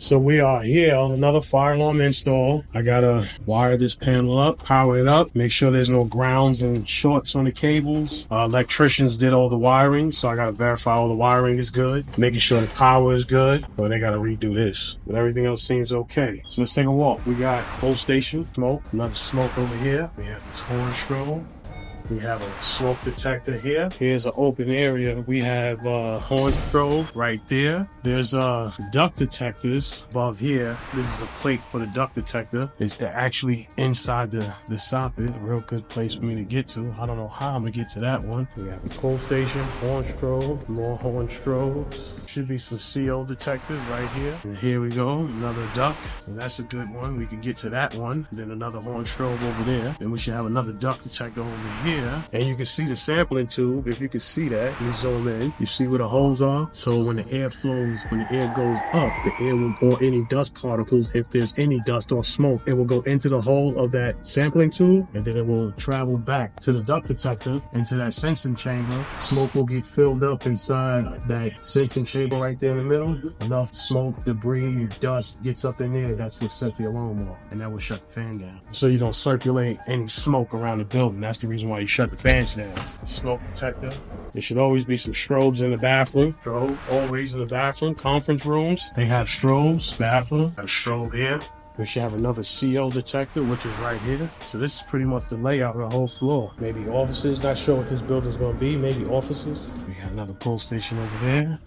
So we are here on another fire alarm install. I gotta wire this panel up, power it up, make sure there's no grounds and shorts on the cables. Electricians did all the wiring, so I gotta verify all the wiring is good, making sure the power is good. But they gotta redo this, but everything else seems okay. So let's take a walk. We got full station smoke, another smoke over here. We have this horn strobe. We have a smoke detector here. Here's an open area. We have horn strobe right there. There's duct detectors above here. This is a plate for the duct detector. It's actually inside the socket. A real good place for me to get to. I don't know how I'm gonna get to that one. We have a pull station, horn strobe, more horn strobes. Should be some CO detectors right here. And here we go, another duct. So that's a good one. We can get to that one. Then another horn strobe over there. Then we should have another duct detector over here. And you can see the sampling tube. If you can see that, you zoom in. You see where the holes are? So when the air flows, when the air goes up, the air will, or any dust particles, if there's any dust or smoke, it will go into the hole of that sampling tube, and then it will travel back to the duct detector, into that sensing chamber. Smoke will get filled up inside that sensing chamber right there in the middle. Enough smoke, debris, dust gets up in there. That's what sets the alarm off, and that will shut the fan down. So you don't circulate any smoke around the building. That's the reason why you shut the fans down. Smoke detector. There should always be some strobes in the bathroom. Strobe always in the bathroom. Conference rooms, they have strobes. Bathroom, a strobe here. We should have another CO detector, which is right here. So this is pretty much the layout of the whole floor. Maybe offices, not sure what this building's gonna be, maybe offices. We have another pull station over there.